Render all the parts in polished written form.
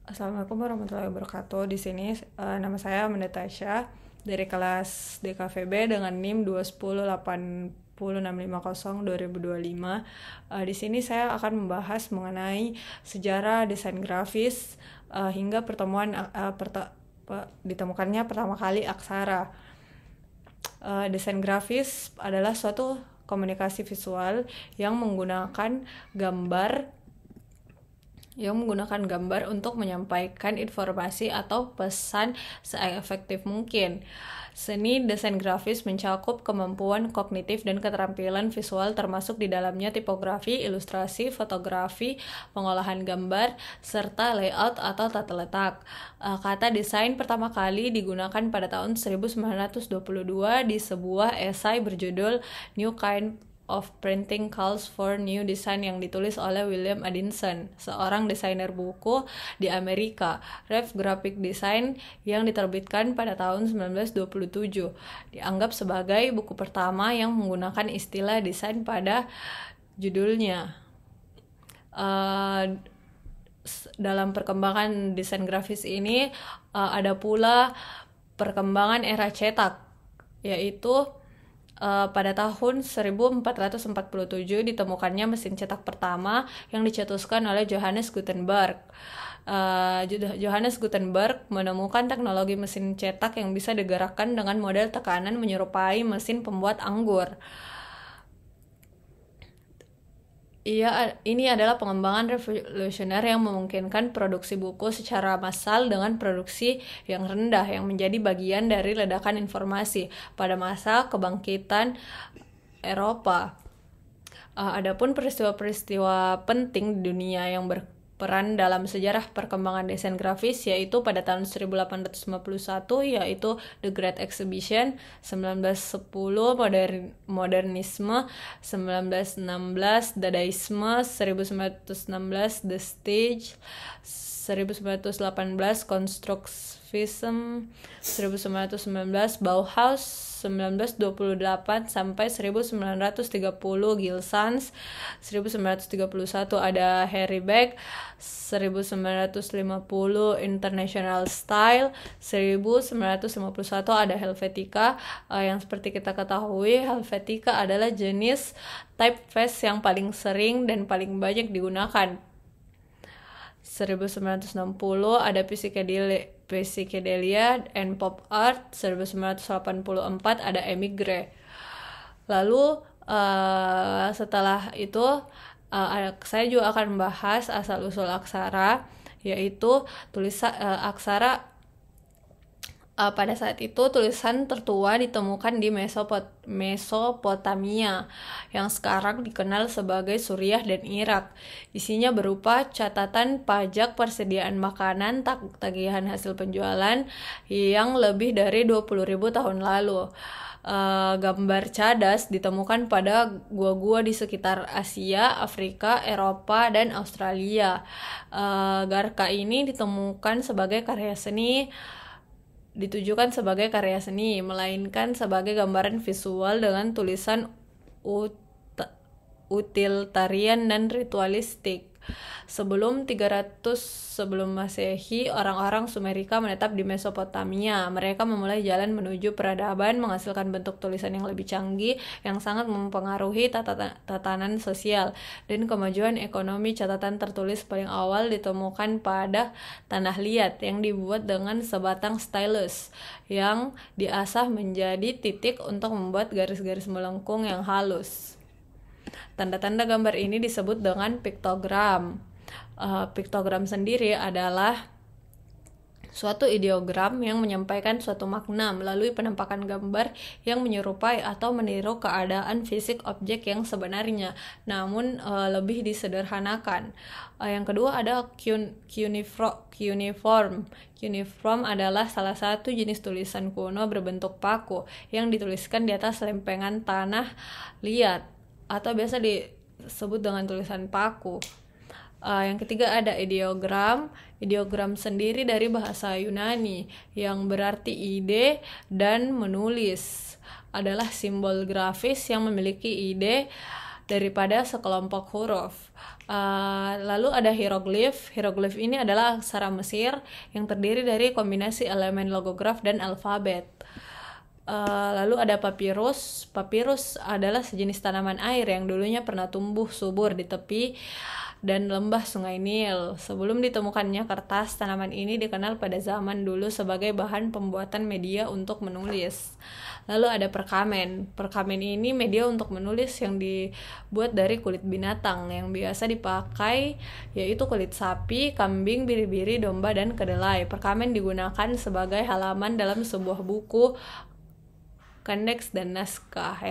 Assalamualaikum warahmatullahi wabarakatuh. Di sini nama saya Amanda Tasya dari kelas DKVB dengan NIM 21080652025. Di sini saya akan membahas mengenai sejarah desain grafis hingga ditemukannya pertama kali aksara. Desain grafis adalah suatu komunikasi visual yang menggunakan gambar untuk menyampaikan informasi atau pesan seefektif mungkin. Seni desain grafis mencakup kemampuan kognitif dan keterampilan visual termasuk di dalamnya tipografi, ilustrasi, fotografi, pengolahan gambar, serta layout atau tata letak. Kata desain pertama kali digunakan pada tahun 1922 di sebuah esai berjudul New Kind of Printing Calls for New Design yang ditulis oleh William Addison, seorang desainer buku di Amerika. Ref Graphic Design yang diterbitkan pada tahun 1927 dianggap sebagai buku pertama yang menggunakan istilah desain pada judulnya. Dalam perkembangan desain grafis ini ada pula perkembangan era cetak, yaitu pada tahun 1447 ditemukannya mesin cetak pertama yang dicetuskan oleh Johannes Gutenberg. Johannes Gutenberg menemukan teknologi mesin cetak yang bisa digerakkan dengan model tekanan menyerupai mesin pembuat anggur. Ini adalah pengembangan revolusioner yang memungkinkan produksi buku secara massal dengan produksi yang rendah yang menjadi bagian dari ledakan informasi pada masa kebangkitan Eropa. Adapun peristiwa-peristiwa penting di dunia yang berperan dalam sejarah perkembangan desain grafis yaitu pada tahun 1851 yaitu The Great Exhibition, 1910 modernisme, 1916 dadaisme, 1916 The Stage, 1918 Constructivism, 1919 Bauhaus, 1928 sampai 1930 Gill Sans, 1931 ada Harry Beck, 1950 International Style, 1951 ada Helvetica. Yang seperti kita ketahui, Helvetica adalah jenis typeface yang paling sering dan paling banyak digunakan. 1960 ada Psychedelia and Pop Art. 1984 ada Emigre. Lalu setelah itu saya juga akan membahas asal-usul aksara, yaitu aksara. Pada saat itu tulisan tertua ditemukan di Mesopotamia yang sekarang dikenal sebagai Suriah dan Irak. Isinya berupa catatan pajak persediaan makanan, tagihan hasil penjualan yang lebih dari 20.000 tahun lalu. Gambar cadas ditemukan pada gua-gua di sekitar Asia, Afrika, Eropa, dan Australia. Garka ini ditujukan sebagai karya seni, melainkan sebagai gambaran visual dengan tulisan utilitarian dan ritualistik. Sebelum 300 sebelum Masehi, orang-orang Sumerika menetap di Mesopotamia. Mereka memulai jalan menuju peradaban, menghasilkan bentuk tulisan yang lebih canggih yang sangat mempengaruhi tatanan sosial dan kemajuan ekonomi. Catatan tertulis paling awal ditemukan pada tanah liat yang dibuat dengan sebatang stylus yang diasah menjadi titik untuk membuat garis-garis melengkung yang halus. Tanda-tanda gambar ini disebut dengan piktogram. Piktogram sendiri adalah suatu ideogram yang menyampaikan suatu makna melalui penampakan gambar yang menyerupai atau meniru keadaan fisik objek yang sebenarnya, namun lebih disederhanakan. Yang kedua ada cuneiform. Cuneiform adalah salah satu jenis tulisan kuno berbentuk paku yang dituliskan di atas lempengan tanah liat atau biasa disebut dengan tulisan paku. Yang ketiga ada ideogram. Ideogram sendiri dari bahasa Yunani yang berarti ide dan menulis, adalah simbol grafis yang memiliki ide daripada sekelompok huruf. Lalu ada hieroglif. Hieroglif ini adalah aksara Mesir yang terdiri dari kombinasi elemen logograf dan alfabet. Lalu ada papirus. Papirus adalah sejenis tanaman air yang dulunya pernah tumbuh subur di tepi dan lembah Sungai Nil. Sebelum ditemukannya kertas, tanaman ini dikenal pada zaman dulu sebagai bahan pembuatan media untuk menulis. Lalu ada perkamen. Perkamen ini media untuk menulis yang dibuat dari kulit binatang yang biasa dipakai, yaitu kulit sapi, kambing, biri-biri, domba, dan kedelai. Perkamen digunakan sebagai halaman dalam sebuah buku, kandeks, dan naskah.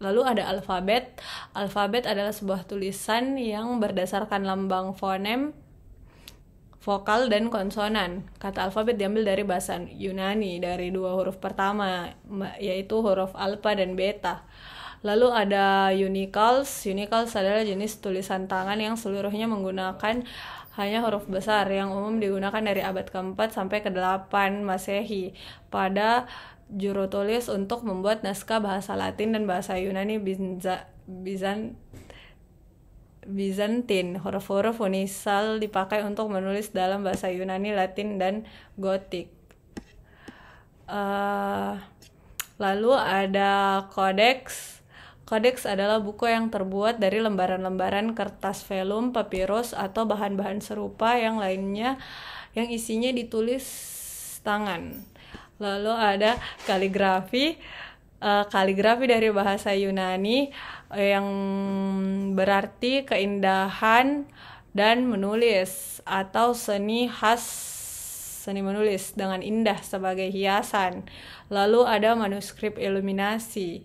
Lalu ada alfabet. Alfabet adalah sebuah tulisan yang berdasarkan lambang fonem, vokal, dan konsonan. Kata alfabet diambil dari bahasa Yunani, dari dua huruf pertama, yaitu huruf alfa dan beta. Lalu ada unicals. Unicals adalah jenis tulisan tangan yang seluruhnya menggunakan hanya huruf besar, yang umum digunakan dari abad ke-4 sampai ke-8 Masehi pada juru tulis untuk membuat naskah bahasa Latin dan bahasa Yunani Bizantin. Huruf-huruf unisal dipakai untuk menulis dalam bahasa Yunani, Latin, dan Gotik. Lalu ada kodeks. Kodeks adalah buku yang terbuat dari lembaran-lembaran kertas velum, papirus, atau bahan-bahan serupa yang lainnya yang isinya ditulis tangan. Lalu ada kaligrafi. Kaligrafi dari bahasa Yunani yang berarti keindahan dan menulis, atau seni menulis dengan indah sebagai hiasan. Lalu ada manuskrip iluminasi.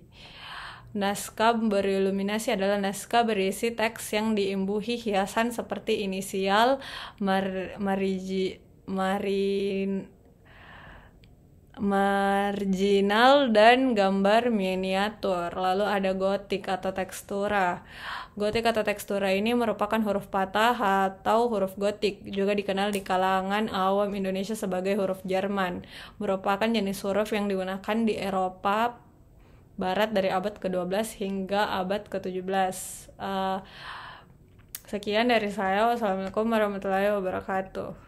Naskah beriluminasi adalah naskah berisi teks yang diimbuhi hiasan seperti inisial, marginal, dan gambar miniatur. Lalu ada gotik atau tekstura. Gotik atau tekstura ini merupakan huruf patah atau huruf gotik, juga dikenal di kalangan awam Indonesia sebagai huruf Jerman. Merupakan jenis huruf yang digunakan di Eropa Barat dari abad ke-12 hingga abad ke-17. Sekian dari saya. Wassalamualaikum warahmatullahi wabarakatuh.